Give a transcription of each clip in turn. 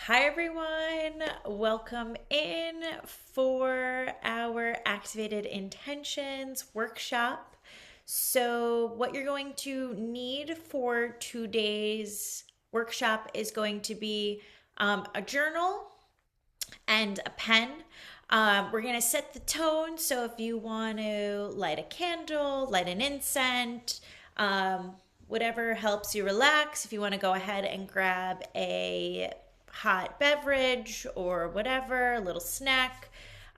Hi, everyone. Welcome in for our Activated Intentions workshop. So, what you're going to need for today's workshop is going to be a journal and a pen. We're going to set the tone. So, if you want to light a candle, light an incense, whatever helps you relax, if you want to go ahead and grab a hot beverage or whatever, a little snack,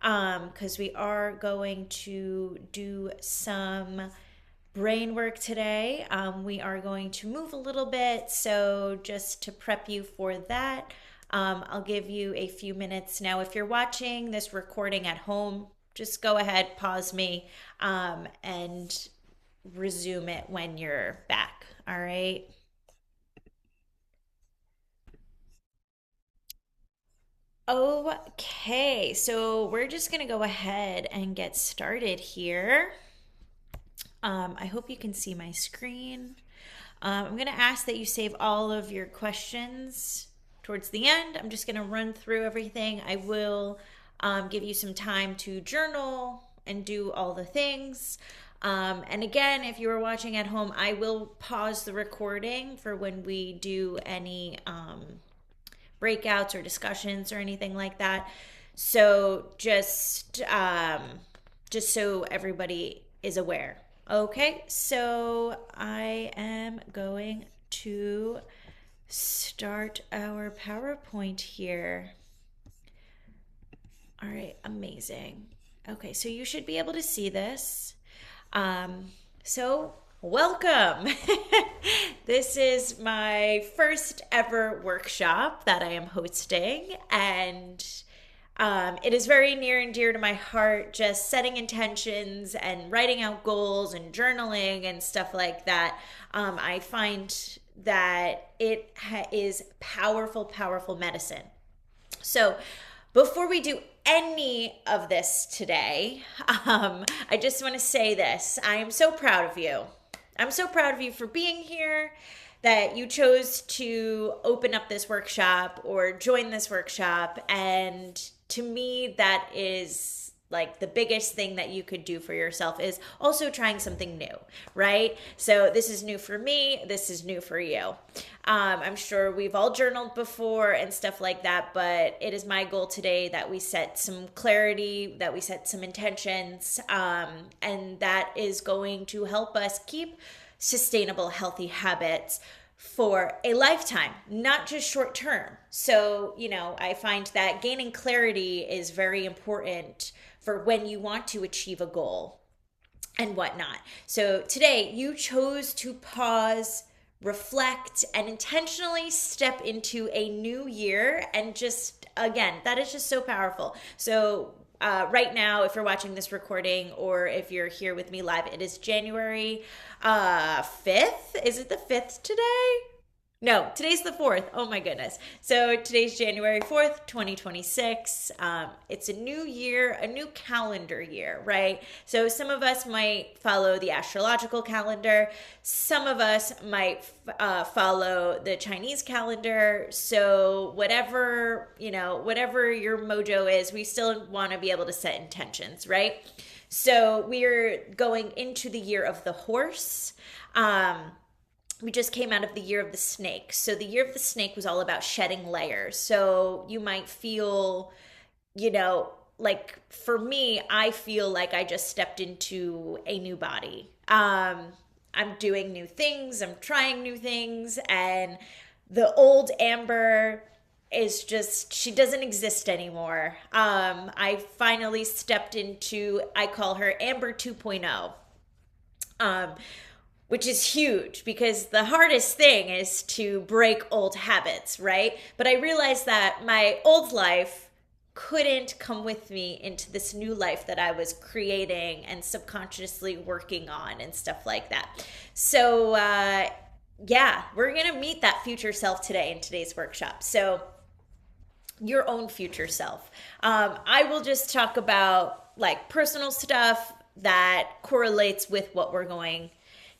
because we are going to do some brain work today. We are going to move a little bit, so just to prep you for that, I'll give you a few minutes. Now, if you're watching this recording at home, just go ahead, pause me, and resume it when you're back. All right. Okay, so we're just gonna go ahead and get started here. I hope you can see my screen. I'm gonna ask that you save all of your questions towards the end. I'm just gonna run through everything. I will give you some time to journal and do all the things. And again, if you are watching at home, I will pause the recording for when we do any breakouts or discussions or anything like that. So just so everybody is aware. Okay, so I am going to start our PowerPoint here. All right, amazing. Okay, so you should be able to see this. So welcome. This is my first ever workshop that I am hosting, and it is very near and dear to my heart, just setting intentions and writing out goals and journaling and stuff like that. I find that it is powerful, powerful medicine. So before we do any of this today, I just want to say this. I am so proud of you. I'm so proud of you for being here, that you chose to open up this workshop or join this workshop. And to me, that is like the biggest thing that you could do for yourself, is also trying something new, right? So this is new for me. This is new for you. I'm sure we've all journaled before and stuff like that, but it is my goal today that we set some clarity, that we set some intentions, and that is going to help us keep sustainable, healthy habits for a lifetime, not just short term. So, I find that gaining clarity is very important for when you want to achieve a goal and whatnot. So today you chose to pause, reflect, and intentionally step into a new year. And just, again, that is just so powerful. So right now, if you're watching this recording or if you're here with me live, it is January 5th. Is it the 5th today? No, today's the 4th. Oh my goodness. So today's January 4th, 2026. It's a new year, a new calendar year, right? So some of us might follow the astrological calendar. Some of us might follow the Chinese calendar. So whatever your mojo is, we still want to be able to set intentions, right? So we're going into the year of the horse. We just came out of the year of the snake. So the year of the snake was all about shedding layers. So you might feel, like for me, I feel like I just stepped into a new body. I'm doing new things, I'm trying new things, and the old Amber is just, she doesn't exist anymore. I finally stepped into, I call her Amber 2.0. Which is huge, because the hardest thing is to break old habits, right? But I realized that my old life couldn't come with me into this new life that I was creating and subconsciously working on and stuff like that. So, yeah, we're going to meet that future self today in today's workshop. So, your own future self. I will just talk about like personal stuff that correlates with what we're going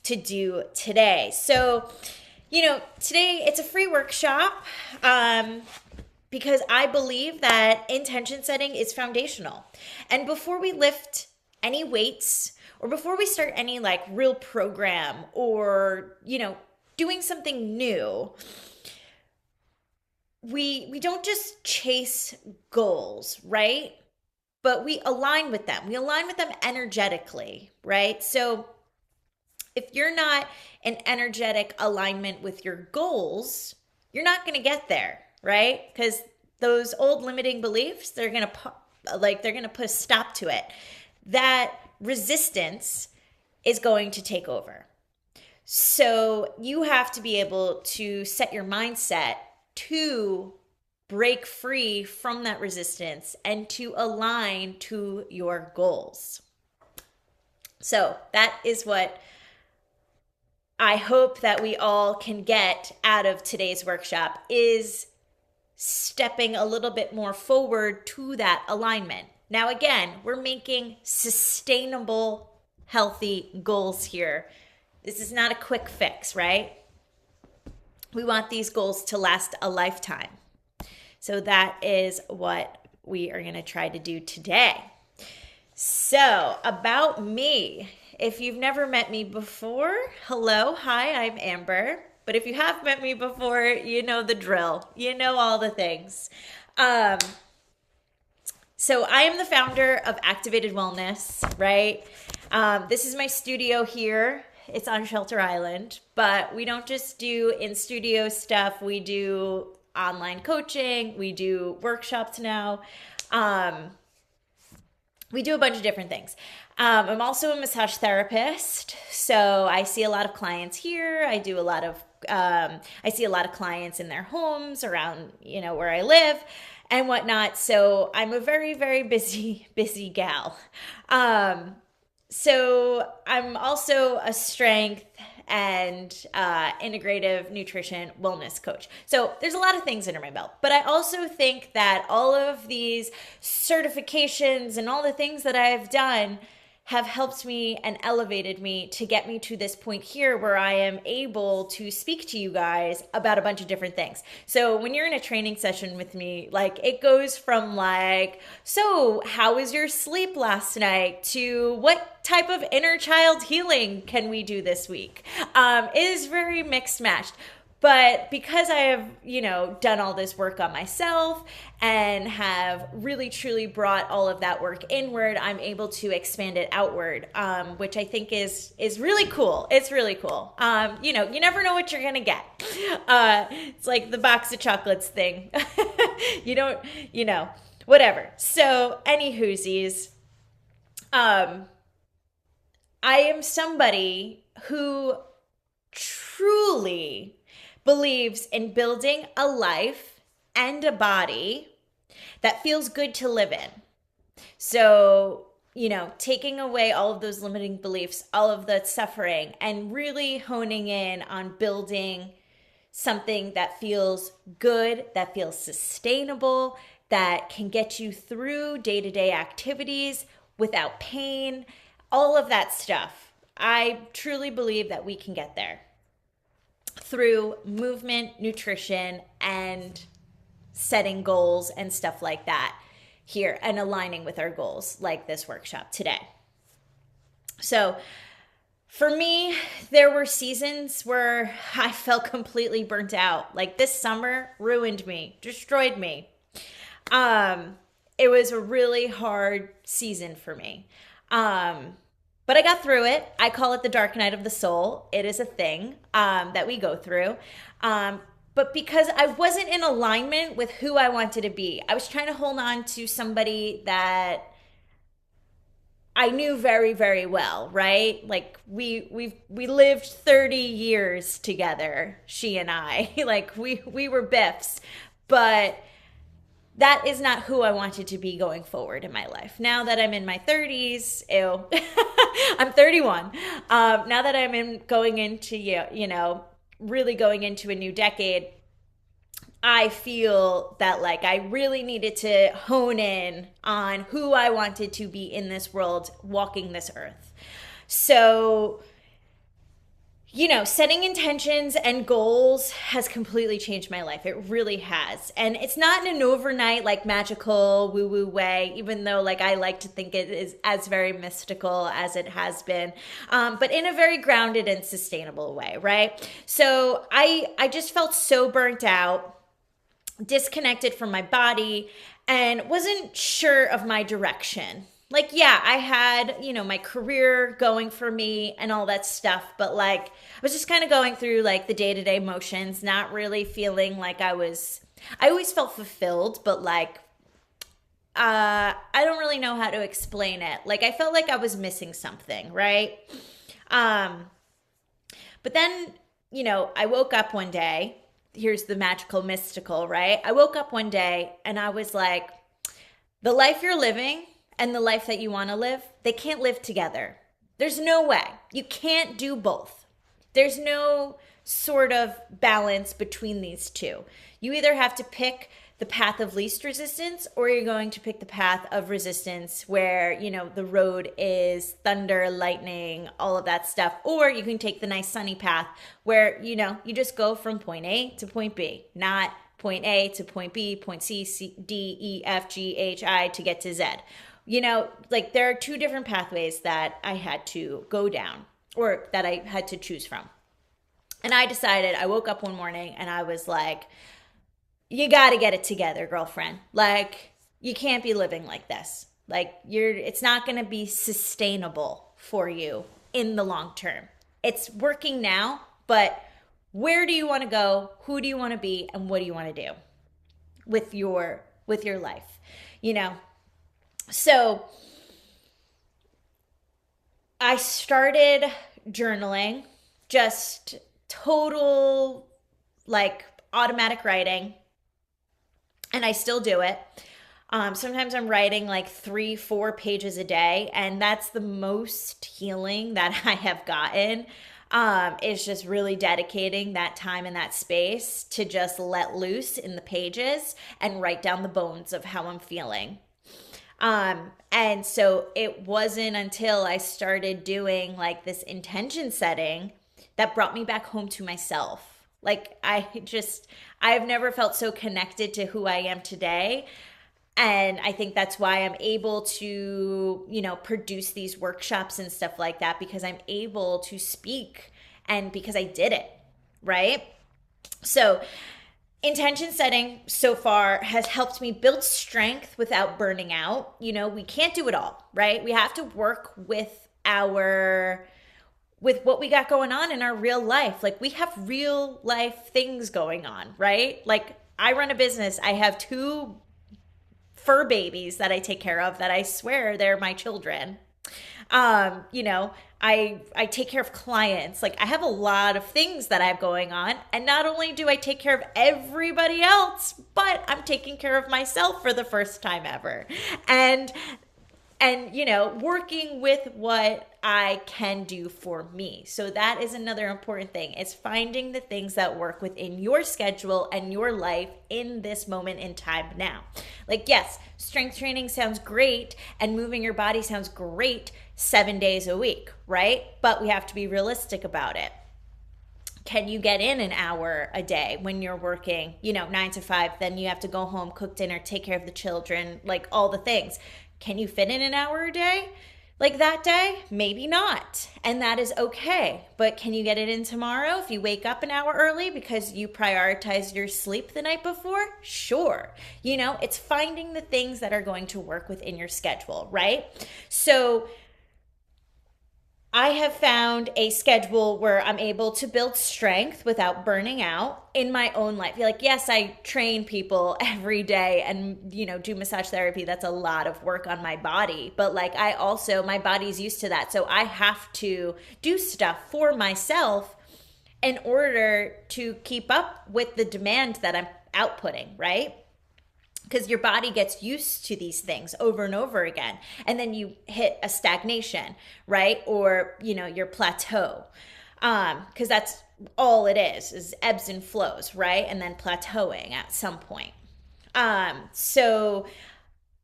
to do today. So, today it's a free workshop. because I believe that intention setting is foundational. And before we lift any weights or before we start any like real program or, doing something new, we don't just chase goals, right? But we align with them. We align with them energetically, right? So if you're not in energetic alignment with your goals, you're not going to get there, right? Because those old limiting beliefs, they're going to put a stop to it. That resistance is going to take over. So you have to be able to set your mindset to break free from that resistance and to align to your goals. So that is what I hope that we all can get out of today's workshop, is stepping a little bit more forward to that alignment. Now, again, we're making sustainable, healthy goals here. This is not a quick fix, right? We want these goals to last a lifetime. So that is what we are going to try to do today. So, about me. If you've never met me before, hello, hi, I'm Amber. But if you have met me before, you know the drill. You know all the things. So I am the founder of Activated Wellness, right? This is my studio here. It's on Shelter Island, but we don't just do in-studio stuff. We do online coaching. We do workshops now. We do a bunch of different things. I'm also a massage therapist, so I see a lot of clients here. I see a lot of clients in their homes around, where I live and whatnot. So I'm a very, very busy gal. So I'm also a strength and integrative nutrition wellness coach. So there's a lot of things under my belt, but I also think that all of these certifications and all the things that I have done have helped me and elevated me to get me to this point here where I am able to speak to you guys about a bunch of different things. So when you're in a training session with me, like it goes from like, so how was your sleep last night, to what type of inner child healing can we do this week? It is very mixed matched. But because I have, done all this work on myself and have really truly brought all of that work inward, I'm able to expand it outward, which I think is really cool. It's really cool. You never know what you're going to get. It's like the box of chocolates thing. You don't, whatever. So anywhoosies, I am somebody who truly believes in building a life and a body that feels good to live in. So, taking away all of those limiting beliefs, all of the suffering, and really honing in on building something that feels good, that feels sustainable, that can get you through day-to-day activities without pain, all of that stuff. I truly believe that we can get there through movement, nutrition, and setting goals and stuff like that here, and aligning with our goals like this workshop today. So for me, there were seasons where I felt completely burnt out. Like this summer ruined me, destroyed me. It was a really hard season for me. But I got through it. I call it the dark night of the soul. It is a thing that we go through. But because I wasn't in alignment with who I wanted to be, I was trying to hold on to somebody that I knew very, very well, right? Like we lived 30 years together, she and I. Like we were biffs. But that is not who I wanted to be going forward in my life. Now that I'm in my 30s, I'm 31. Now that I'm going into, really going into a new decade, I feel that like I really needed to hone in on who I wanted to be in this world, walking this earth. So, Setting intentions and goals has completely changed my life. It really has. And it's not in an overnight, like magical woo woo way, even though, like, I like to think it is as very mystical as it has been, but in a very grounded and sustainable way, right? So I just felt so burnt out, disconnected from my body, and wasn't sure of my direction. Like, yeah, I had, my career going for me and all that stuff, but like, I was just kind of going through like the day to day motions, not really feeling like I always felt fulfilled, but like, I don't really know how to explain it. Like, I felt like I was missing something, right? Um, but then, I woke up one day. Here's the magical mystical, right? I woke up one day and I was like, the life you're living and the life that you want to live, they can't live together. There's no way. You can't do both. There's no sort of balance between these two. You either have to pick the path of least resistance, or you're going to pick the path of resistance where, the road is thunder, lightning, all of that stuff. Or you can take the nice sunny path where, you just go from point A to point B, not point A to point B, point C, D, E, F, G, H, I to get to Z. Like, there are two different pathways that I had to go down, or that I had to choose from. And I woke up one morning and I was like, you got to get it together, girlfriend. Like, you can't be living like this. Like, it's not going to be sustainable for you in the long term. It's working now, but where do you want to go? Who do you want to be? And what do you want to do with your life? So I started journaling, just total like automatic writing. And I still do it. Sometimes I'm writing like 3-4 pages a day, and that's the most healing that I have gotten. Is just really dedicating that time and that space to just let loose in the pages and write down the bones of how I'm feeling. And so it wasn't until I started doing like this intention setting that brought me back home to myself. Like, I've never felt so connected to who I am today. And I think that's why I'm able to, produce these workshops and stuff like that, because I'm able to speak and because I did it, right? So intention setting so far has helped me build strength without burning out. We can't do it all, right? We have to work with what we got going on in our real life. Like, we have real life things going on, right? Like, I run a business. I have 2 fur babies that I take care of that I swear they're my children. I take care of clients. Like, I have a lot of things that I have going on. And not only do I take care of everybody else, but I'm taking care of myself for the first time ever. And working with what I can do for me. So that is another important thing, is finding the things that work within your schedule and your life in this moment in time now. Like, yes, strength training sounds great and moving your body sounds great 7 days a week, right? But we have to be realistic about it. Can you get in an hour a day when you're working, 9 to 5, then you have to go home, cook dinner, take care of the children, like all the things. Can you fit in an hour a day? Like that day? Maybe not. And that is okay. But can you get it in tomorrow if you wake up an hour early because you prioritized your sleep the night before? Sure. It's finding the things that are going to work within your schedule, right? So I have found a schedule where I'm able to build strength without burning out in my own life. Like, yes, I train people every day and, do massage therapy. That's a lot of work on my body. But like, my body's used to that. So I have to do stuff for myself in order to keep up with the demand that I'm outputting, right? Because your body gets used to these things over and over again. And then you hit a stagnation, right? Or, your plateau. Because that's all it is ebbs and flows, right? And then plateauing at some point. So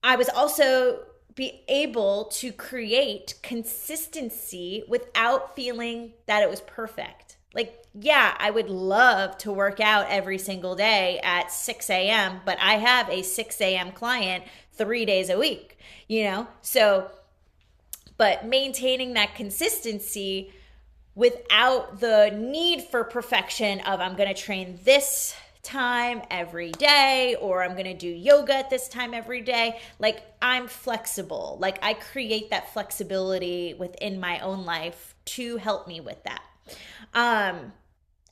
I was also be able to create consistency without feeling that it was perfect. Like, yeah, I would love to work out every single day at 6 a.m., but I have a 6 a.m. client 3 days a week, you know? So, but maintaining that consistency without the need for perfection of I'm going to train this time every day or I'm going to do yoga at this time every day. Like I'm flexible. Like I create that flexibility within my own life to help me with that. Um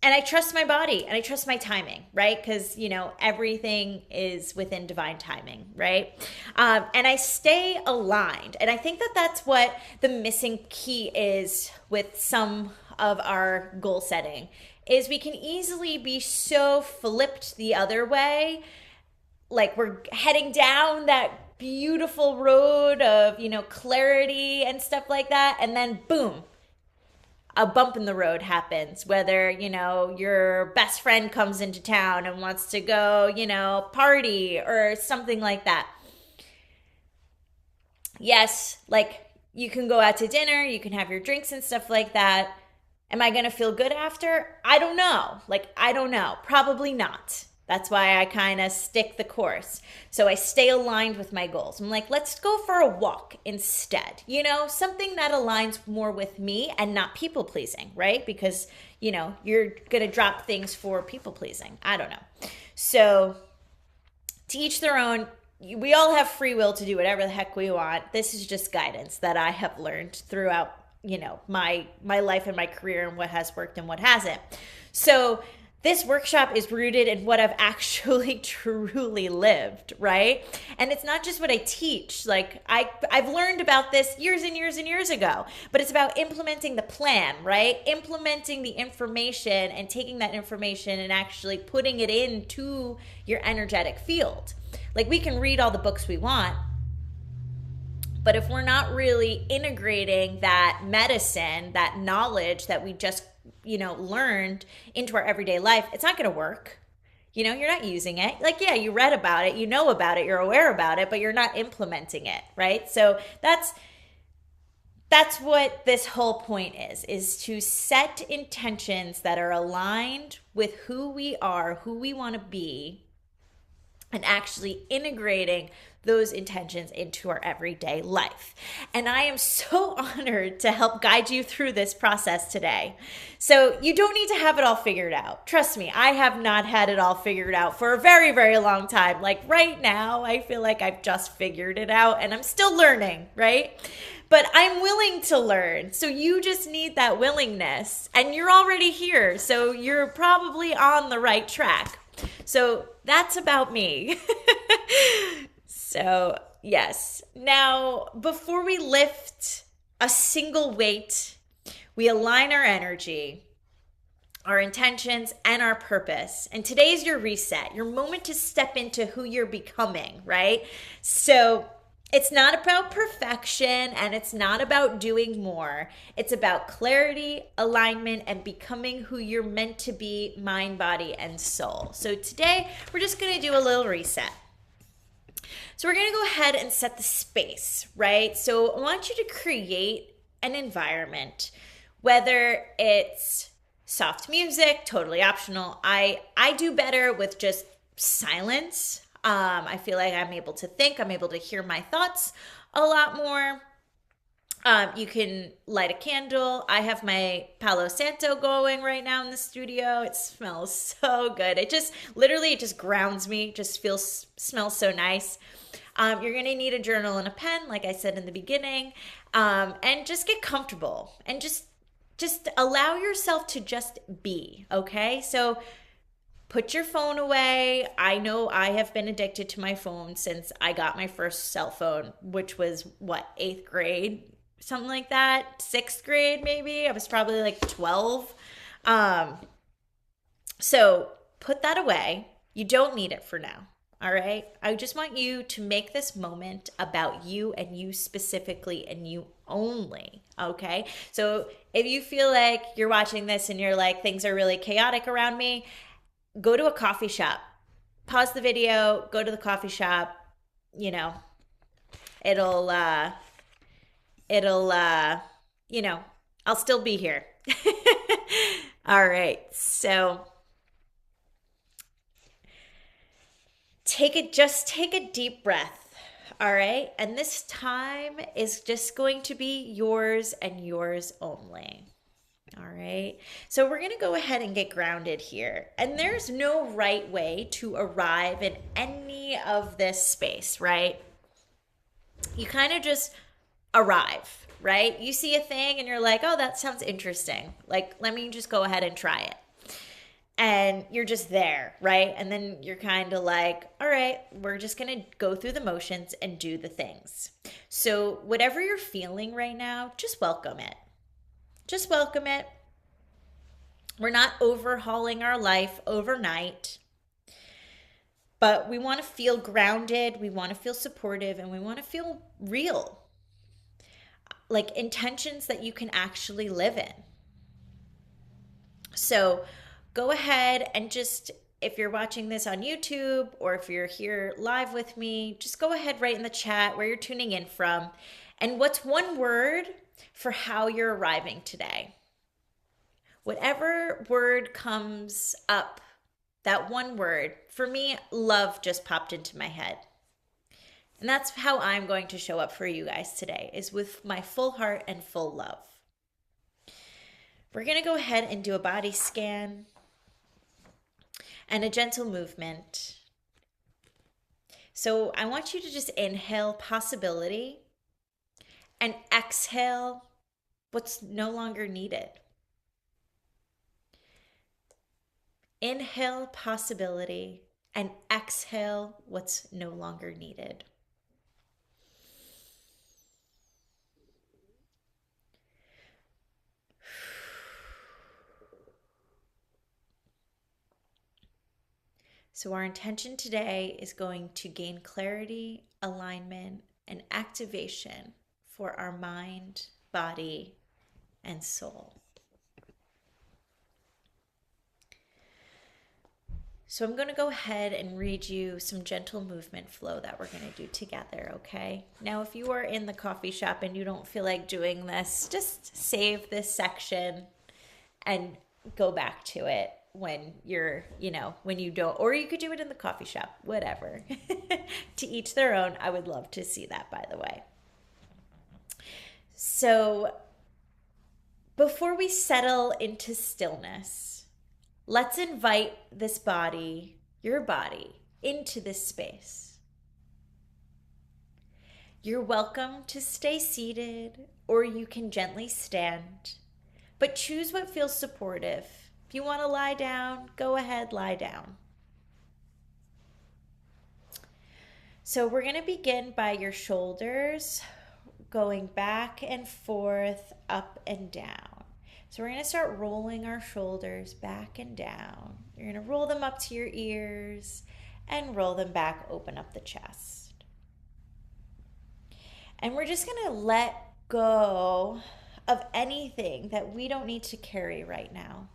and I trust my body and I trust my timing, right? Because, everything is within divine timing, right? And I stay aligned. And I think that that's what the missing key is with some of our goal setting is we can easily be so flipped the other way. Like we're heading down that beautiful road of, clarity and stuff like that. And then boom, a bump in the road happens, whether, your best friend comes into town and wants to go, party or something like that. Yes, like you can go out to dinner, you can have your drinks and stuff like that. Am I going to feel good after? I don't know. I don't know. Probably not. That's why I kind of stick the course. So I stay aligned with my goals. I'm like, let's go for a walk instead. Something that aligns more with me and not people pleasing, right? Because, you're going to drop things for people pleasing. I don't know. So to each their own. We all have free will to do whatever the heck we want. This is just guidance that I have learned throughout, my life and my career and what has worked and what hasn't. So this workshop is rooted in what I've actually truly lived, right? And it's not just what I teach. Like I've learned about this years and years and years ago, but it's about implementing the plan, right? Implementing the information and taking that information and actually putting it into your energetic field. Like we can read all the books we want, but if we're not really integrating that medicine, that knowledge that we just, learned into our everyday life, it's not going to work. You're not using it. Like, yeah, you read about it, you know about it, you're aware about it, but you're not implementing it, right? So that's what this whole point is to set intentions that are aligned with who we are, who we want to be, and actually integrating those intentions into our everyday life. And I am so honored to help guide you through this process today. So you don't need to have it all figured out. Trust me, I have not had it all figured out for a very, very long time. Like right now, I feel like I've just figured it out and I'm still learning, right? But I'm willing to learn. So you just need that willingness and you're already here. So you're probably on the right track. So that's about me. So, yes. Now, before we lift a single weight, we align our energy, our intentions, and our purpose. And today's your reset, your moment to step into who you're becoming, right? So, it's not about perfection and it's not about doing more. It's about clarity, alignment, and becoming who you're meant to be, mind, body, and soul. So today, we're just going to do a little reset. So we're going to go ahead and set the space, right? So I want you to create an environment, whether it's soft music, totally optional. I do better with just silence. I feel like I'm able to think, I'm able to hear my thoughts a lot more. You can light a candle. I have my Palo Santo going right now in the studio. It smells so good. It just grounds me. It just smells so nice. You're going to need a journal and a pen, like I said in the beginning, and just get comfortable and just allow yourself to just be, okay? So put your phone away. I know I have been addicted to my phone since I got my first cell phone, which was, 8th grade? Something like that. 6th grade, maybe. I was probably like 12. So put that away. You don't need it for now. All right. I just want you to make this moment about you and you specifically and you only. Okay. So if you feel like you're watching this and you're like, things are really chaotic around me, go to a coffee shop, pause the video, go to the coffee shop, it'll I'll still be here. All right. So take a deep breath. All right. And this time is just going to be yours and yours only. All right. So we're going to go ahead and get grounded here. And there's no right way to arrive in any of this space, right? You kind of just arrive, right? You see a thing and you're like, oh, that sounds interesting. Like, let me just go ahead and try it. And you're just there, right? And then you're kind of like, all right, we're just going to go through the motions and do the things. So, whatever you're feeling right now, just welcome it. Just welcome it. We're not overhauling our life overnight, but we want to feel grounded, we want to feel supportive, and we want to feel real, like intentions that you can actually live in. So go ahead and just, if you're watching this on YouTube or if you're here live with me, just go ahead, write in the chat where you're tuning in from and what's one word for how you're arriving today. Whatever word comes up, that one word, for me, love just popped into my head. And that's how I'm going to show up for you guys today, is with my full heart and full love. We're going to go ahead and do a body scan and a gentle movement. So I want you to just inhale possibility and exhale what's no longer needed. Inhale possibility and exhale what's no longer needed. So our intention today is going to gain clarity, alignment, and activation for our mind, body, and soul. So I'm going to go ahead and read you some gentle movement flow that we're going to do together, okay? Now, if you are in the coffee shop and you don't feel like doing this, just save this section and go back to it when you're, when you don't, or you could do it in the coffee shop, whatever. To each their own. I would love to see that, by the way. So before we settle into stillness, let's invite this body, your body, into this space. You're welcome to stay seated, or you can gently stand, but choose what feels supportive. If you want to lie down, go ahead, lie down. So we're going to begin by your shoulders going back and forth, up and down. So we're going to start rolling our shoulders back and down. You're going to roll them up to your ears and roll them back, open up the chest. And we're just going to let go of anything that we don't need to carry right now.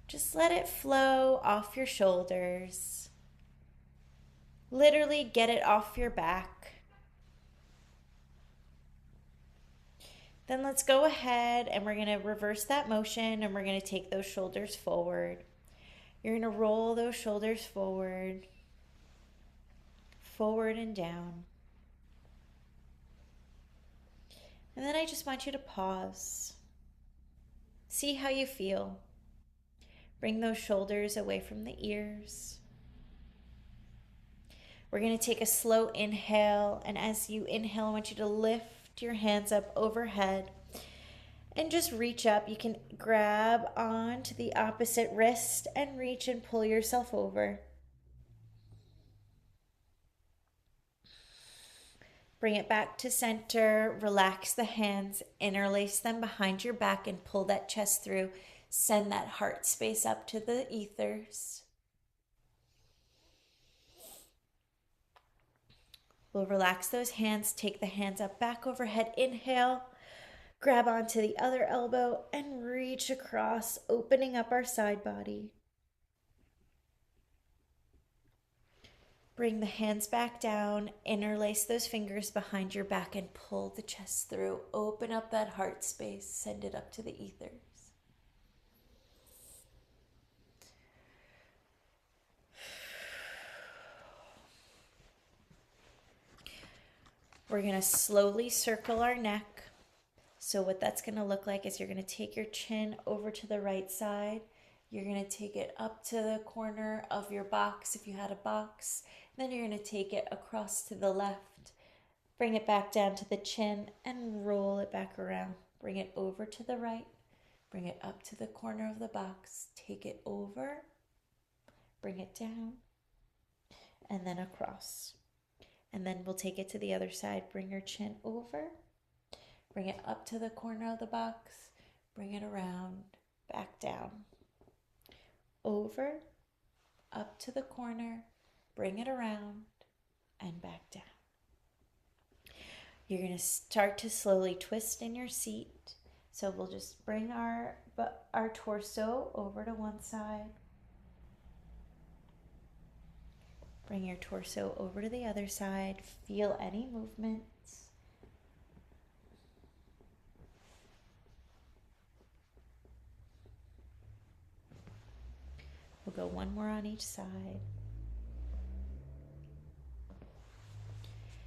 Just let it flow off your shoulders. Literally get it off your back. Then let's go ahead and we're going to reverse that motion and we're going to take those shoulders forward. You're going to roll those shoulders forward, forward and down. And then I just want you to pause. See how you feel. Bring those shoulders away from the ears. We're going to take a slow inhale, and as you inhale, I want you to lift your hands up overhead and just reach up. You can grab onto the opposite wrist and reach and pull yourself over. Bring it back to center. Relax the hands, interlace them behind your back and pull that chest through. Send that heart space up to the ethers. We'll relax those hands, take the hands up back overhead, inhale, grab onto the other elbow and reach across, opening up our side body. Bring the hands back down, interlace those fingers behind your back and pull the chest through. Open up that heart space, send it up to the ethers. We're going to slowly circle our neck. So what that's going to look like is you're going to take your chin over to the right side. You're going to take it up to the corner of your box if you had a box. Then you're going to take it across to the left. Bring it back down to the chin and roll it back around. Bring it over to the right. Bring it up to the corner of the box. Take it over. Bring it down. And then across. And then we'll take it to the other side. Bring your chin over. Bring it up to the corner of the box. Bring it around. Back down. Over. Up to the corner. Bring it around. And back down. You're going to start to slowly twist in your seat. So we'll just bring our torso over to one side. Bring your torso over to the other side. Feel any movements. We'll go one more on each side.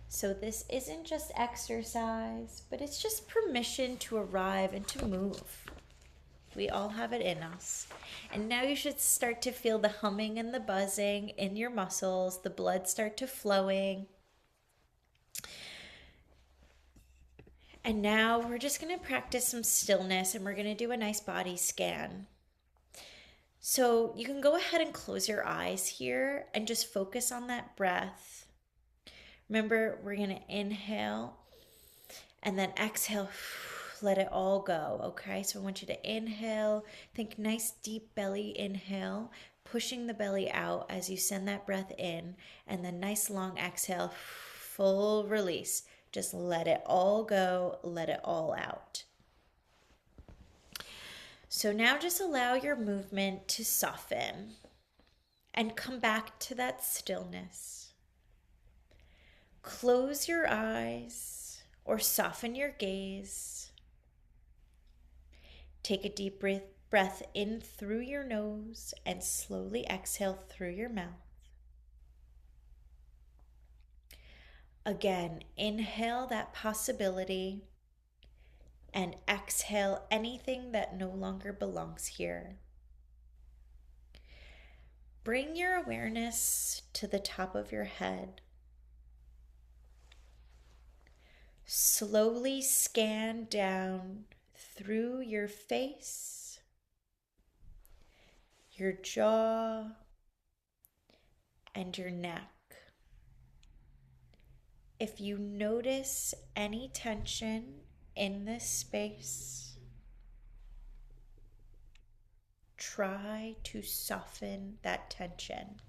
So this isn't just exercise, but it's just permission to arrive and to move. We all have it in us. And now you should start to feel the humming and the buzzing in your muscles, the blood start to flowing. And now we're just going to practice some stillness and we're going to do a nice body scan. So you can go ahead and close your eyes here and just focus on that breath. Remember, we're going to inhale and then exhale, let it all go, okay? So I want you to inhale, think nice deep belly inhale, pushing the belly out as you send that breath in, and then nice long exhale, full release. Just let it all go, let it all out. So now just allow your movement to soften and come back to that stillness. Close your eyes or soften your gaze. Take a deep breath in through your nose and slowly exhale through your mouth. Again, inhale that possibility and exhale anything that no longer belongs here. Bring your awareness to the top of your head. Slowly scan down through your face, your jaw, and your neck. If you notice any tension in this space, try to soften that tension.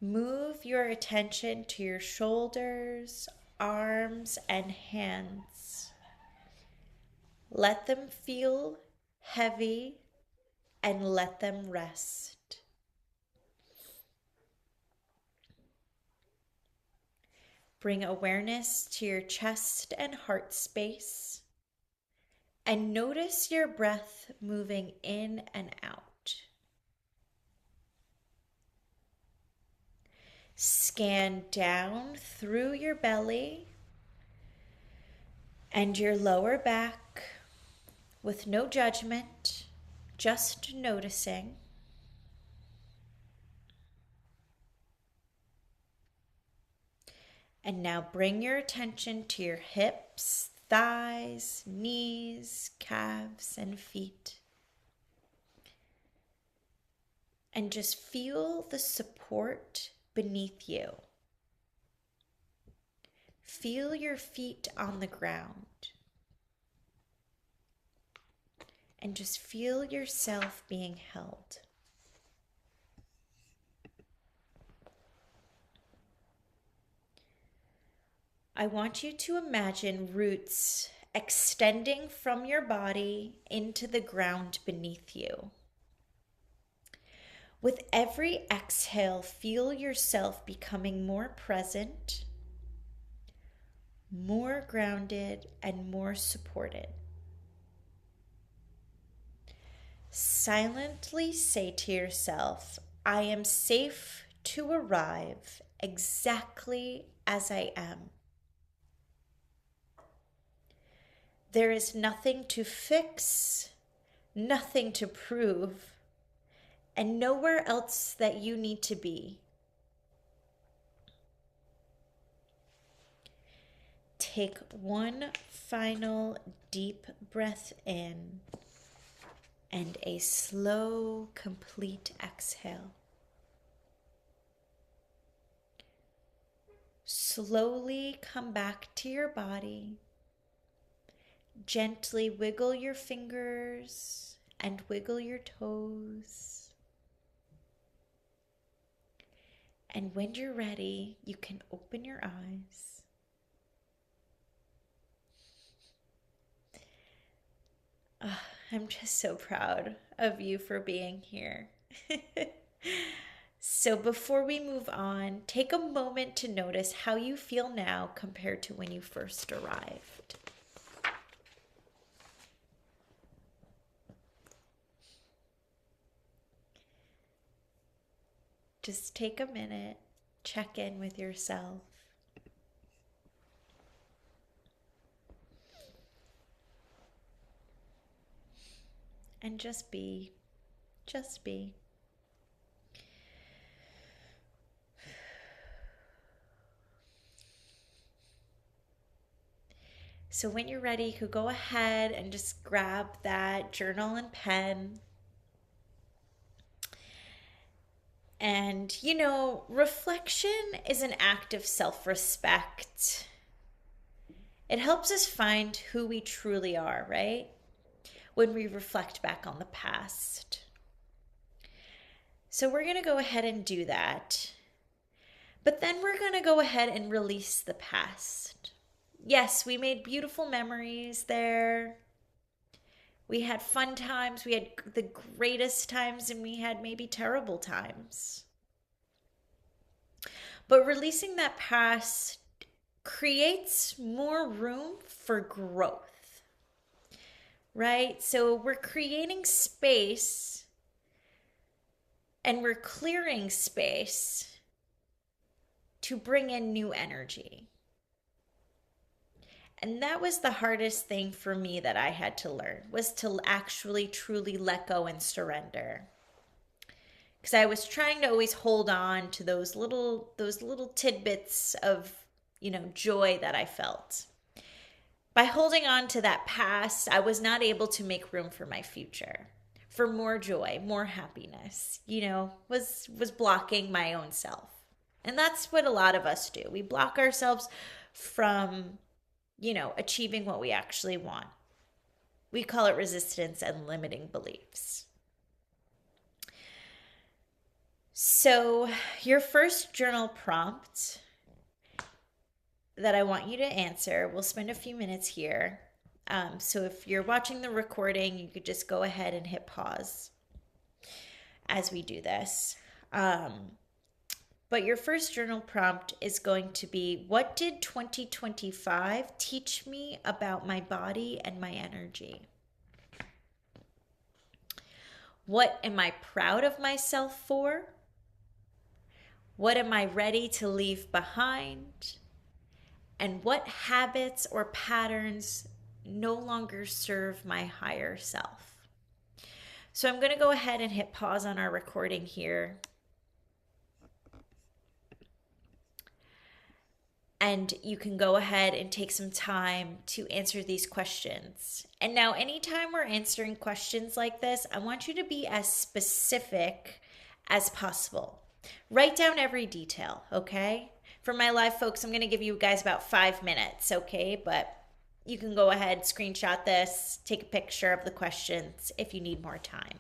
Move your attention to your shoulders, arms, and hands. Let them feel heavy and let them rest. Bring awareness to your chest and heart space and notice your breath moving in and out. Scan down through your belly and your lower back with no judgment, just noticing. And now bring your attention to your hips, thighs, knees, calves, and feet. And just feel the support beneath you. Feel your feet on the ground. And just feel yourself being held. I want you to imagine roots extending from your body into the ground beneath you. With every exhale, feel yourself becoming more present, more grounded, and more supported. silently say to yourself, I am safe to arrive exactly as I am. There is nothing to fix, nothing to prove, and nowhere else that you need to be. Take one final deep breath in and a slow, complete exhale. Slowly come back to your body. Gently wiggle your fingers and wiggle your toes. And when you're ready, you can open your eyes. Oh, I'm just so proud of you for being here. So before we move on, take a moment to notice how you feel now compared to when you first arrived. Just take a minute, check in with yourself. And just be. Just be. So when you're ready, you could go ahead and just grab that journal and pen. And, reflection is an act of self-respect. It helps us find who we truly are, right? When we reflect back on the past. So we're going to go ahead and do that. But then we're going to go ahead and release the past. Yes, we made beautiful memories there. We had fun times, we had the greatest times, and we had maybe terrible times. But releasing that past creates more room for growth, right? So we're creating space and we're clearing space to bring in new energy. And that was the hardest thing for me that I had to learn, was to actually truly let go and surrender. Because I was trying to always hold on to those little tidbits of, joy that I felt. By holding on to that past, I was not able to make room for my future, for more joy, more happiness, was blocking my own self. And that's what a lot of us do. We block ourselves from achieving what we actually want. We call it resistance and limiting beliefs. So your first journal prompt that I want you to answer, we'll spend a few minutes here. So if you're watching the recording, you could just go ahead and hit pause as we do this. But your first journal prompt is going to be, what did 2025 teach me about my body and my energy? What am I proud of myself for? What am I ready to leave behind? And what habits or patterns no longer serve my higher self? So I'm going to go ahead and hit pause on our recording here. And you can go ahead and take some time to answer these questions. And now, anytime we're answering questions like this, I want you to be as specific as possible. Write down every detail, okay? For my live folks, I'm going to give you guys about 5 minutes, okay? But you can go ahead, screenshot this, take a picture of the questions if you need more time.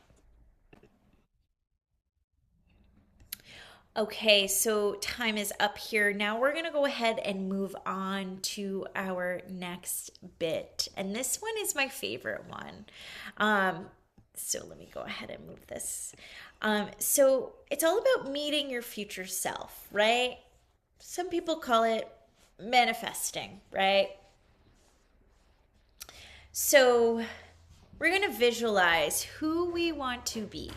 Okay, so time is up here. Now we're going to go ahead and move on to our next bit. And this one is my favorite one. So let me go ahead and move this. So it's all about meeting your future self, right? Some people call it manifesting, right? So we're going to visualize who we want to be.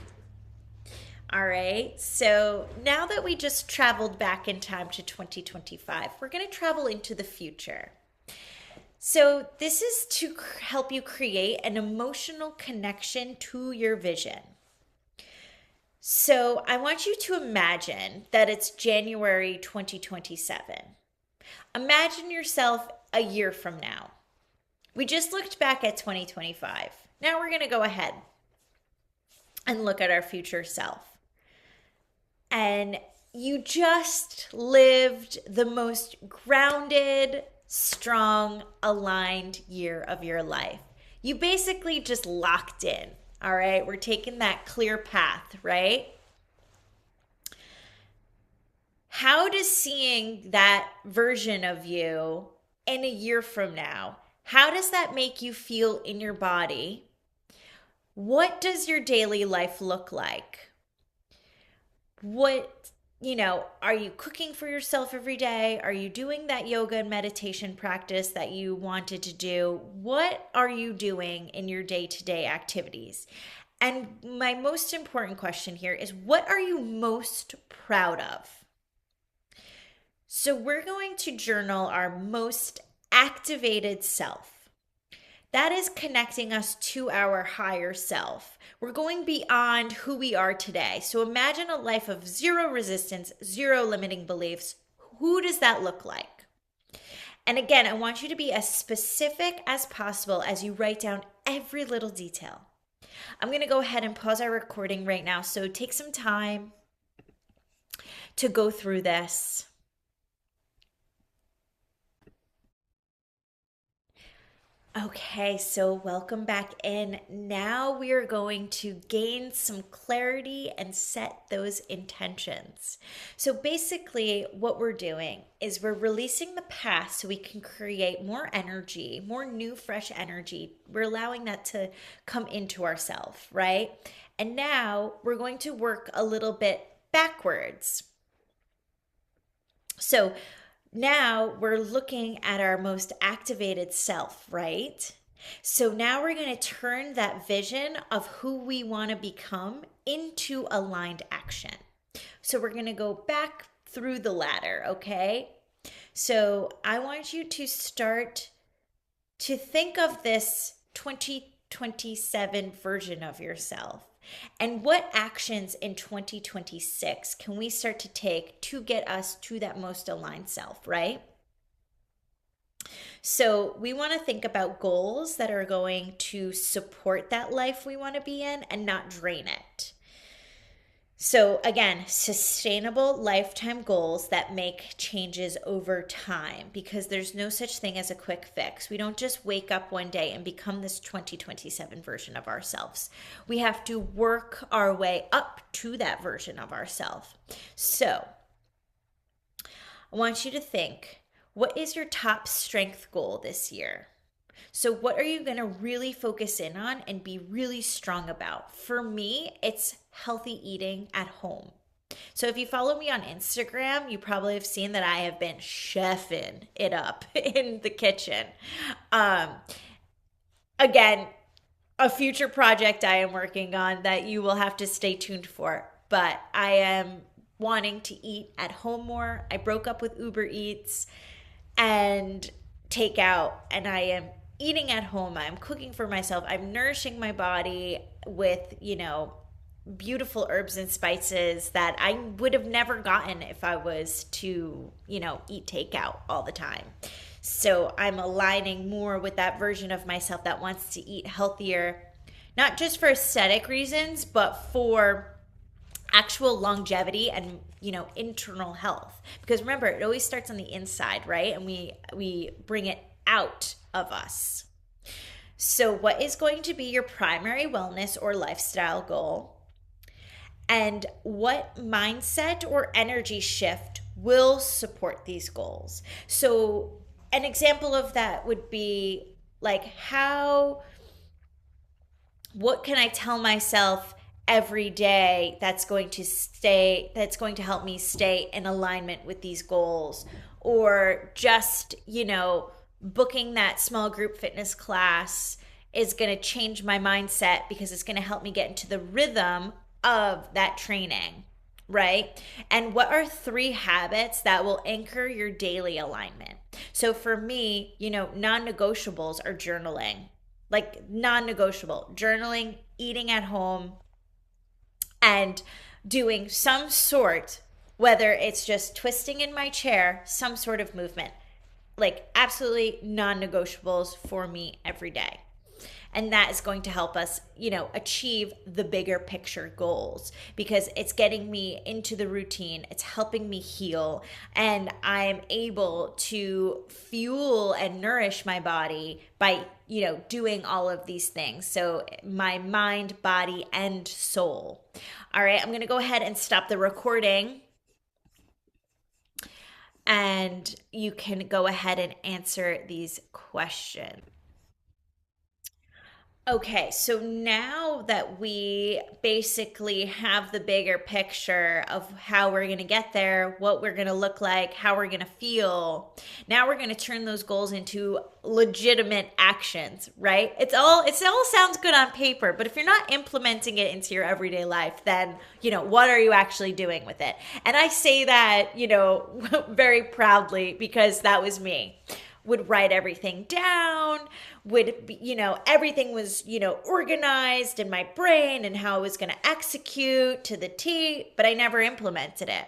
All right, so now that we just traveled back in time to 2025, we're going to travel into the future. So, this is to help you create an emotional connection to your vision. So, I want you to imagine that it's January 2027. Imagine yourself a year from now. We just looked back at 2025. Now we're going to go ahead and look at our future self. And you just lived the most grounded, strong, aligned year of your life. You basically just locked in, all right? We're taking that clear path, right? How does seeing that version of you in a year from now, how does that make you feel in your body? What does your daily life look like? Are you cooking for yourself every day? Are you doing that yoga and meditation practice that you wanted to do? What are you doing in your day-to-day activities? And my most important question here is, what are you most proud of? So we're going to journal our most activated self. That is connecting us to our higher self. We're going beyond who we are today. So imagine a life of zero resistance, zero limiting beliefs. Who does that look like? And again, I want you to be as specific as possible as you write down every little detail. I'm going to go ahead and pause our recording right now. So take some time to go through this. Okay, so welcome back in. Now we are going to gain some clarity and set those intentions. So basically what we're doing is we're releasing the past so we can create more energy, more new, fresh energy. We're allowing that to come into ourselves, right? And now we're going to work a little bit backwards. So now we're looking at our most activated self, right? So now we're going to turn that vision of who we want to become into aligned action. So we're going to go back through the ladder, okay? So I want you to start to think of this 2027 version of yourself. And what actions in 2026 can we start to take to get us to that most aligned self, right? So we want to think about goals that are going to support that life we want to be in and not drain it. So again, sustainable lifetime goals that make changes over time, because there's no such thing as a quick fix. We don't just wake up one day and become this 2027 version of ourselves. We have to work our way up to that version of ourselves. So I want you to think, what is your top strength goal this year? So what are you going to really focus in on and be really strong about? For me, it's healthy eating at home. So if you follow me on Instagram, you probably have seen that I have been chefing it up in the kitchen. Again, a future project I am working on that you will have to stay tuned for. But I am wanting to eat at home more. I broke up with Uber Eats and takeout, and I am eating at home. I'm cooking for myself. I'm nourishing my body with, beautiful herbs and spices that I would have never gotten if I was to, eat takeout all the time. So I'm aligning more with that version of myself that wants to eat healthier, not just for aesthetic reasons, but for actual longevity and internal health. Because remember, it always starts on the inside, right? And we bring it out of us. So what is going to be your primary wellness or lifestyle goal? And what mindset or energy shift will support these goals? So an example of that would be like, what can I tell myself every day that's going to help me stay in alignment with these goals? Or just, booking that small group fitness class is going to change my mindset because it's going to help me get into the rhythm of that training, right? And what are 3 habits that will anchor your daily alignment? So for me, non-negotiables are journaling, like non-negotiable journaling, eating at home, and doing some sort, whether it's just twisting in my chair, some sort of movement, like absolutely non-negotiables for me every day. And that is going to help us, achieve the bigger picture goals because it's getting me into the routine. It's helping me heal. And I'm able to fuel and nourish my body by, doing all of these things. So my mind, body, and soul. All right, I'm going to go ahead and stop the recording. And you can go ahead and answer these questions. Okay, so now that we basically have the bigger picture of how we're going to get there, what we're going to look like, how we're going to feel, now we're going to turn those goals into legitimate actions, right? It all sounds good on paper, but if you're not implementing it into your everyday life, then, what are you actually doing with it? And I say that, very proudly because that was me. Would write everything down, would be, everything was, organized in my brain and how I was going to execute to the T, but I never implemented it.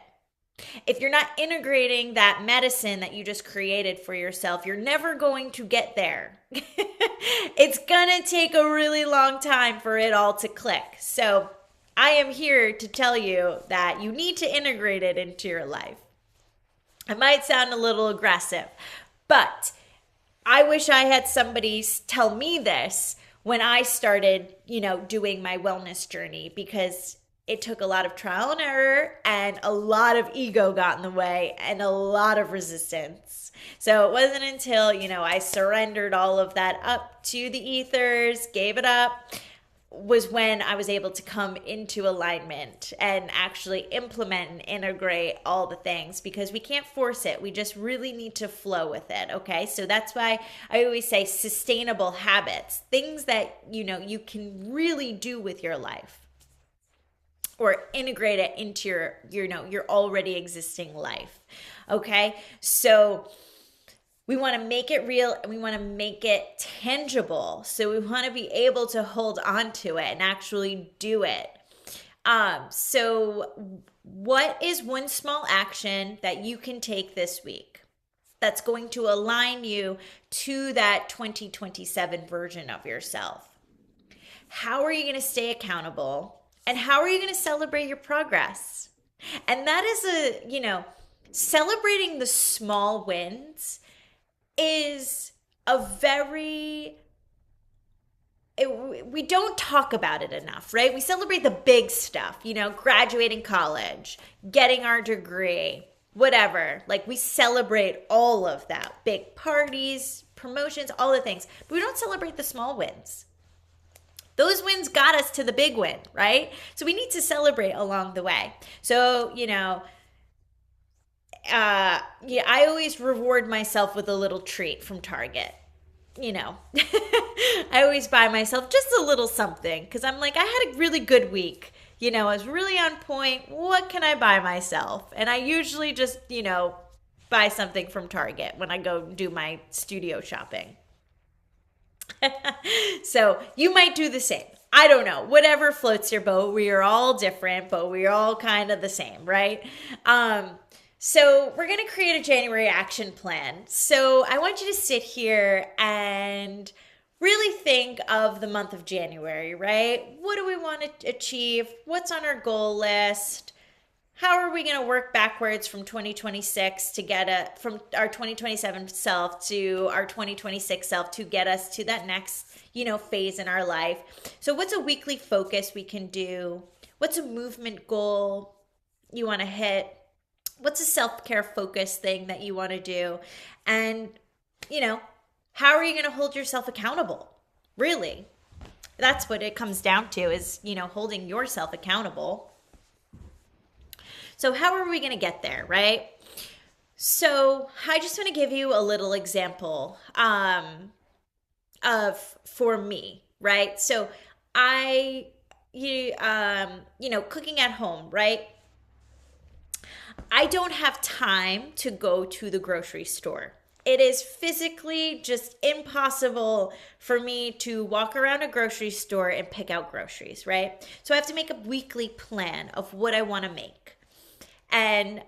If you're not integrating that medicine that you just created for yourself, you're never going to get there. It's going to take a really long time for it all to click. So I am here to tell you that you need to integrate it into your life. It might sound a little aggressive, but I wish I had somebody tell me this when I started, doing my wellness journey because it took a lot of trial and error and a lot of ego got in the way and a lot of resistance. So it wasn't until, I surrendered all of that up to the ethers, gave it up, was when I was able to come into alignment and actually implement and integrate all the things because we can't force it. We just really need to flow with it. Okay. So that's why I always say sustainable habits, things that, you can really do with your life or integrate it into your already existing life. Okay. So we want to make it real and we want to make it tangible. So we want to be able to hold on to it and actually do it. So what is one small action that you can take this week that's going to align you to that 2027 version of yourself? How are you going to stay accountable? And how are you going to celebrate your progress? And that is celebrating the small wins is we don't talk about it enough, right? We celebrate the big stuff, graduating college, getting our degree, whatever. Like we celebrate all of that, big parties, promotions, all the things, but we don't celebrate the small wins. Those wins got us to the big win, right? So we need to celebrate along the way. So, I always reward myself with a little treat from Target. I always buy myself just a little something because I'm like, I had a really good week. I was really on point. What can I buy myself? And I usually just, buy something from Target when I go do my studio shopping. So you might do the same. I don't know. Whatever floats your boat. We are all different, but we're all kind of the same, right? So we're going to create a January action plan. So I want you to sit here and really think of the month of January, right? What do we want to achieve? What's on our goal list? How are we going to work backwards from 2026 to get from our 2027 self to our 2026 self to get us to that next, phase in our life? So what's a weekly focus we can do? What's a movement goal you want to hit? What's a self-care focus thing that you want to do? And, how are you going to hold yourself accountable? Really? That's what it comes down to is, holding yourself accountable. So how are we going to get there, right? So I just want to give you a little example. of for me, right? So I cooking at home, right? I don't have time to go to the grocery store. It is physically just impossible for me to walk around a grocery store and pick out groceries, right? So I have to make a weekly plan of what I want to make. And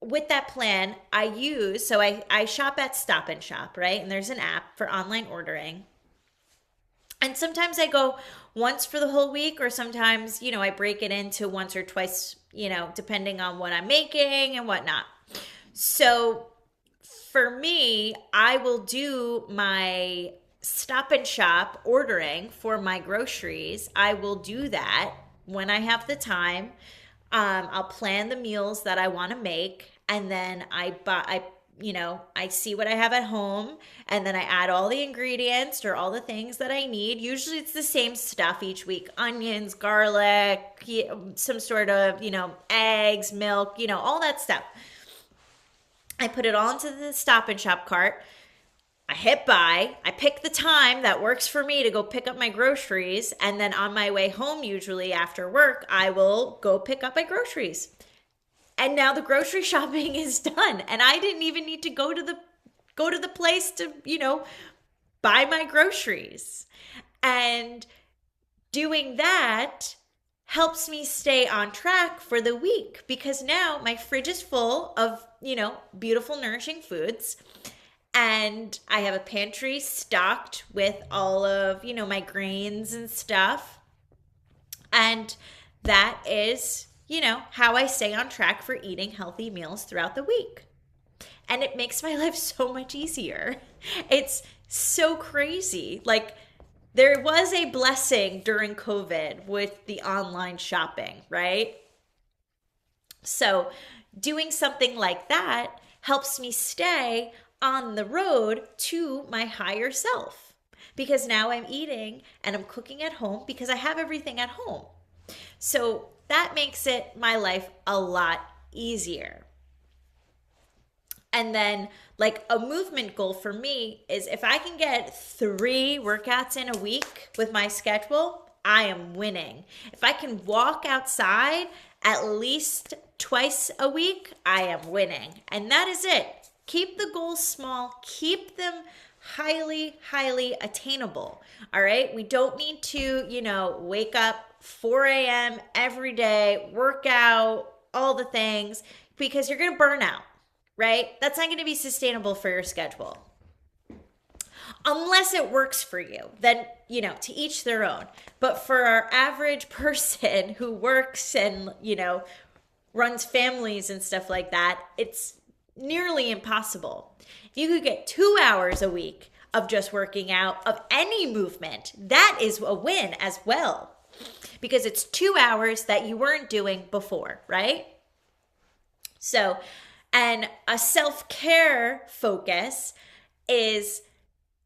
with that plan, I shop at Stop and Shop, right? And there's an app for online ordering. And sometimes I go once for the whole week, or sometimes, I break it into once or twice, depending on what I'm making and whatnot. So for me, I will do my Stop and Shop ordering for my groceries. I will do that when I have the time. I'll plan the meals that I want to make, and then I see what I have at home, and then I add all the ingredients or all the things that I need. Usually it's the same stuff each week: onions, garlic, some sort of, eggs, milk, all that stuff. I put it all into the Stop and Shop cart. I hit buy. I pick the time that works for me to go pick up my groceries. And then on my way home, usually after work, I will go pick up my groceries. And now the grocery shopping is done. And I didn't even need to go to the place to, buy my groceries. And doing that helps me stay on track for the week, because now my fridge is full of, beautiful, nourishing foods. And I have a pantry stocked with all of, my grains and stuff. And that is, how I stay on track for eating healthy meals throughout the week. And it makes my life so much easier. It's so crazy. Like, there was a blessing during COVID with the online shopping, right? So doing something like that helps me stay on the road to my higher self, because now I'm eating and I'm cooking at home because I have everything at home. So that makes my life a lot easier. And then, like, a movement goal for me is if I can get 3 workouts in a week with my schedule, I am winning. If I can walk outside at least twice a week, I am winning. And that is it. Keep the goals small. Keep them highly, highly attainable. All right? We don't need to, wake up 4 a.m. every day, work out, all the things, because you're going to burn out. Right? That's not going to be sustainable for your schedule. Unless it works for you, then, to each their own. But for our average person who works and, runs families and stuff like that, it's nearly impossible. If you could get 2 hours a week of just working out, of any movement, that is a win as well. Because it's 2 hours that you weren't doing before, right? So, and a self-care focus is,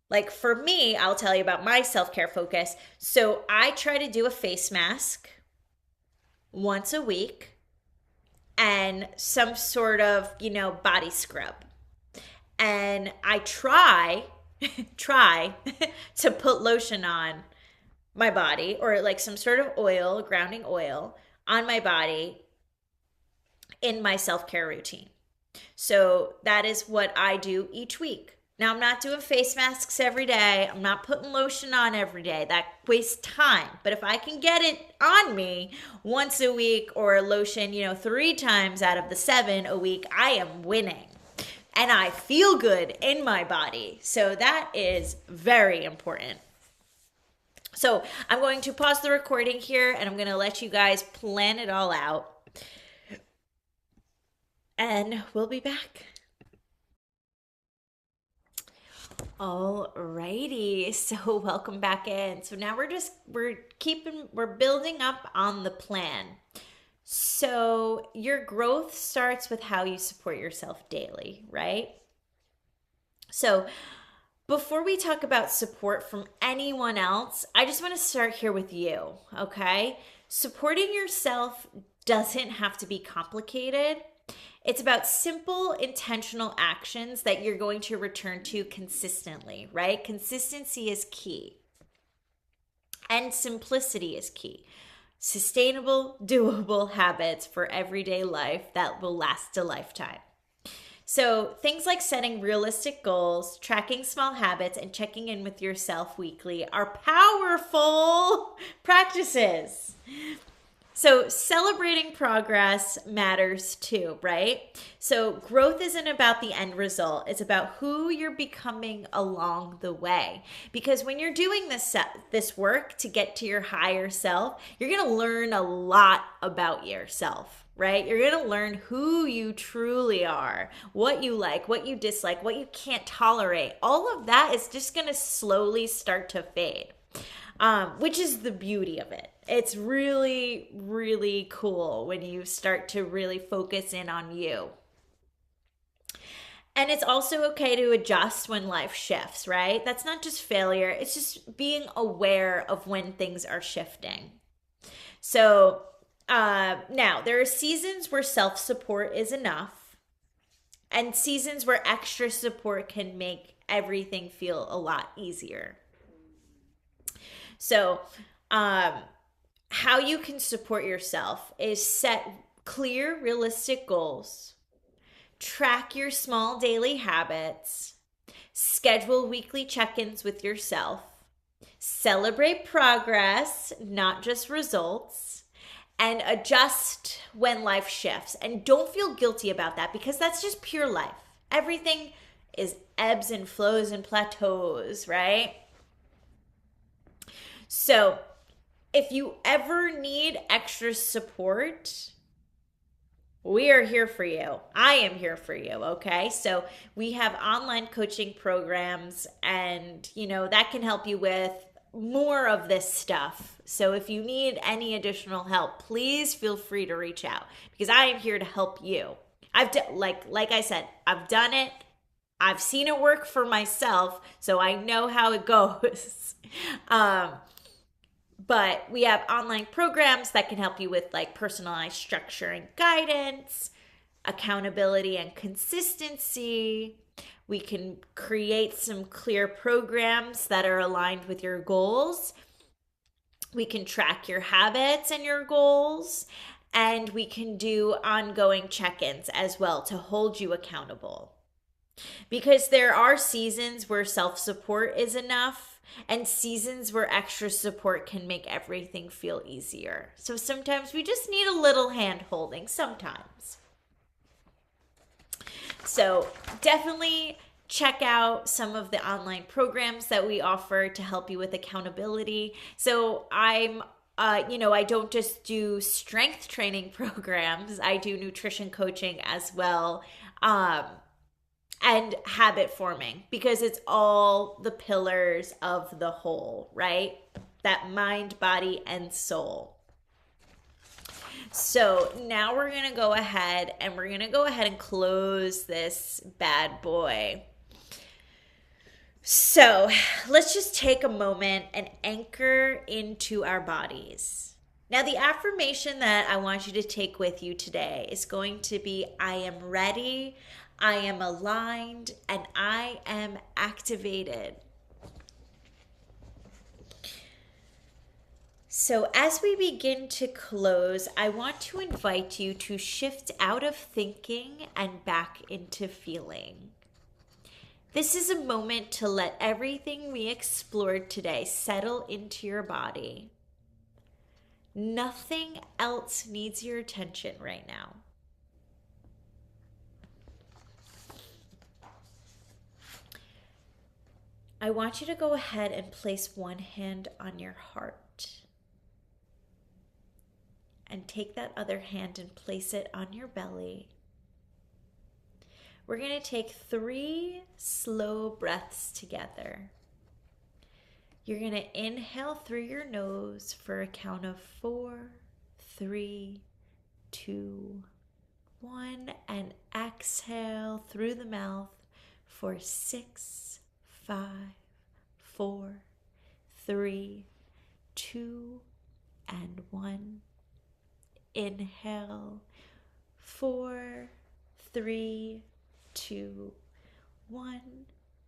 like, for me, I'll tell you about my self-care focus. So I try to do a face mask once a week and some sort of, body scrub. And I try to put lotion on my body, or like some sort of oil, grounding oil on my body in my self-care routine. So that is what I do each week. Now, I'm not doing face masks every day. I'm not putting lotion on every day. That wastes time. But if I can get it on me once a week, or lotion, 3 times out of the 7 a week, I am winning. And I feel good in my body. So that is very important. So I'm going to pause the recording here, and I'm going to let you guys plan it all out. And we'll be back. Alrighty, so welcome back in. So now we're building up on the plan. So your growth starts with how you support yourself daily, right? So before we talk about support from anyone else, I just want to start here with you, okay? Supporting yourself doesn't have to be complicated. It's about simple, intentional actions that you're going to return to consistently, right? Consistency is key, and simplicity is key. Sustainable, doable habits for everyday life that will last a lifetime. So, things like setting realistic goals, tracking small habits, and checking in with yourself weekly are powerful practices. So, celebrating progress matters too, right? So, growth isn't about the end result, it's about who you're becoming along the way. Because when you're doing this work to get to your higher self, you're going to learn a lot about yourself, right? You're going to learn who you truly are, what you like, what you dislike, what you can't tolerate. All of that is just going to slowly start to fade. Which is the beauty of it. It's really, really cool when you start to really focus in on you. And it's also okay to adjust when life shifts, right? That's not just failure, it's just being aware of when things are shifting. So, now there are seasons where self support is enough, and seasons where extra support can make everything feel a lot easier. So, how you can support yourself is set clear, realistic goals, track your small daily habits, schedule weekly check ins with yourself, celebrate progress, not just results, and adjust when life shifts. And don't feel guilty about that because that's just pure life. Everything is ebbs and flows and plateaus, right? So, if you ever need extra support, we are here for you. I am here for you, okay? So, we have online coaching programs and, that can help you with more of this stuff. So, if you need any additional help, please feel free to reach out because I am here to help you. Like I said, I've done it. I've seen it work for myself, so I know how it goes. But we have online programs that can help you with like personalized structure and guidance, accountability and consistency. We can create some clear programs that are aligned with your goals. We can track your habits and your goals. And we can do ongoing check-ins as well to hold you accountable. Because there are seasons where self-support is enough and seasons where extra support can make everything feel easier. So sometimes we just need a little hand holding sometimes. So definitely check out some of the online programs that we offer to help you with accountability. So I don't just do strength training programs. I do nutrition coaching as well. And habit forming because it's all the pillars of the whole, right? That mind, body, and soul. So now we're going to go ahead and close this bad boy. So let's just take a moment and anchor into our bodies. Now, the affirmation that I want you to take with you today is going to be, I am ready, I am aligned, and I am activated. So as we begin to close, I want to invite you to shift out of thinking and back into feeling. This is a moment to let everything we explored today settle into your body. Nothing else needs your attention right now. I want you to go ahead and place one hand on your heart. And take that other hand and place it on your belly. We're going to take 3 slow breaths together. You're going to inhale through your nose for a count of 4, 3, 2, 1, and exhale through the mouth for 6, 5, 4, 3, 2, and 1. Inhale, 4, 3, 2, 1.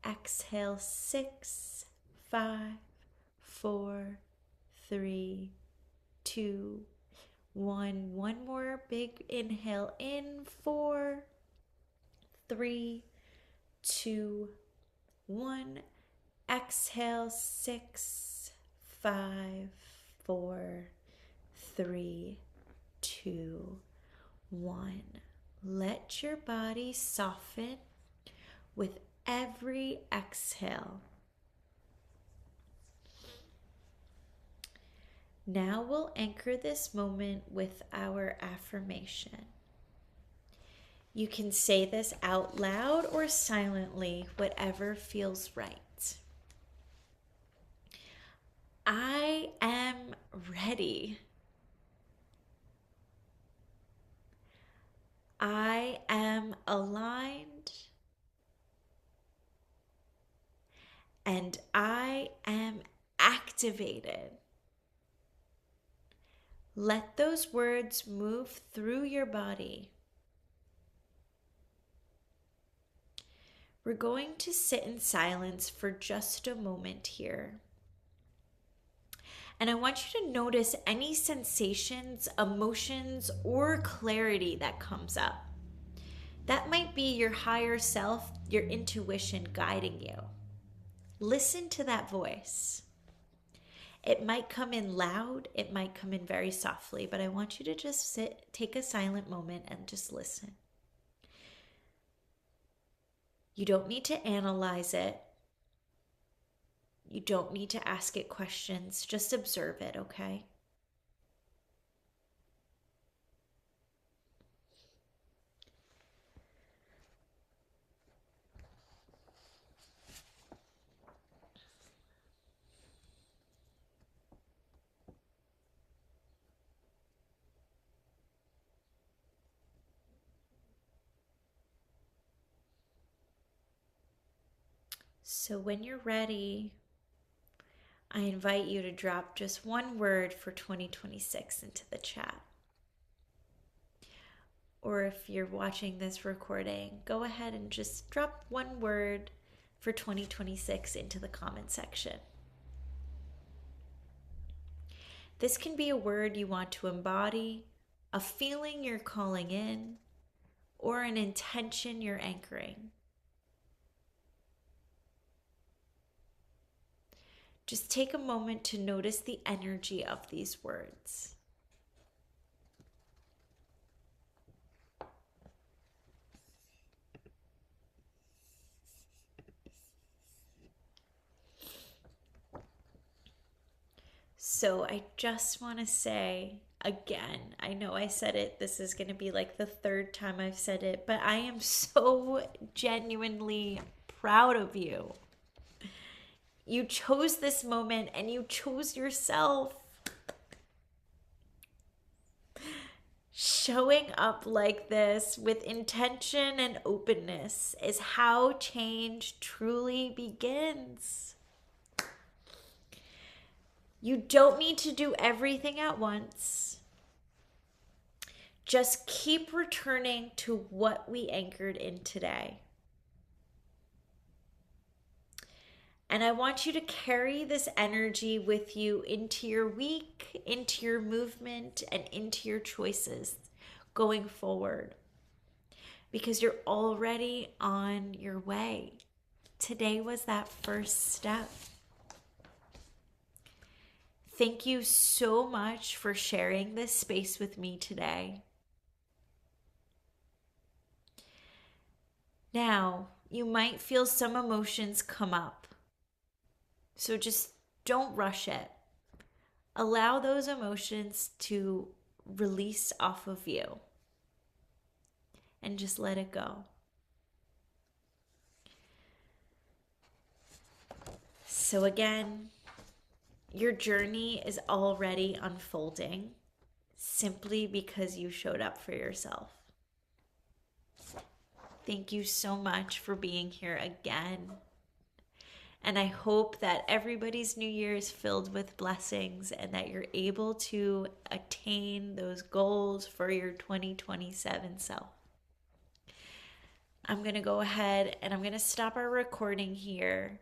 Exhale, 6, 5, 4, 3, 2, 1. One more big inhale in. 4, 3, 2, 1. Exhale, 6, 5, 4, 3, 2, 1. Let your body soften with every exhale. Now we'll anchor this moment with our affirmation. You can say this out loud or silently, whatever feels right. I am ready. I am aligned. And I am activated. Let those words move through your body. We're going to sit in silence for just a moment here. And I want you to notice any sensations, emotions, or clarity that comes up. That might be your higher self, your intuition guiding you. Listen to that voice. It might come in loud, it might come in very softly, but I want you to just sit, take a silent moment and just listen. You don't need to analyze it. You don't need to ask it questions. Just observe it, okay? So when you're ready, I invite you to drop just one word for 2026 into the chat. Or if you're watching this recording, go ahead and just drop one word for 2026 into the comment section. This can be a word you want to embody, a feeling you're calling in, or an intention you're anchoring. Just take a moment to notice the energy of these words. So I just want to say again, I know I said it, this is going to be like the third time I've said it, but I am so genuinely proud of you. You chose this moment and you chose yourself. Showing up like this with intention and openness is how change truly begins. You don't need to do everything at once. Just keep returning to what we anchored in today. And I want you to carry this energy with you into your week, into your movement, and into your choices going forward. Because you're already on your way. Today was that first step. Thank you so much for sharing this space with me today. Now, you might feel some emotions come up. So just don't rush it. Allow those emotions to release off of you. And just let it go. So again, your journey is already unfolding simply because you showed up for yourself. Thank you so much for being here again. And I hope that everybody's new year is filled with blessings and that you're able to attain those goals for your 2027 self. I'm going to go ahead and I'm going to stop our recording here.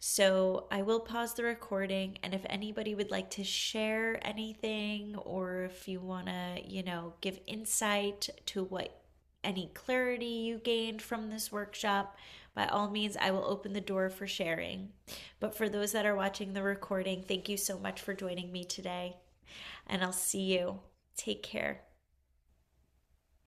So I will pause the recording, and if anybody would like to share anything, or if you want to, give insight to what any clarity you gained from this workshop, by all means, I will open the door for sharing. But for those that are watching the recording, thank you so much for joining me today, and I'll see you. Take care.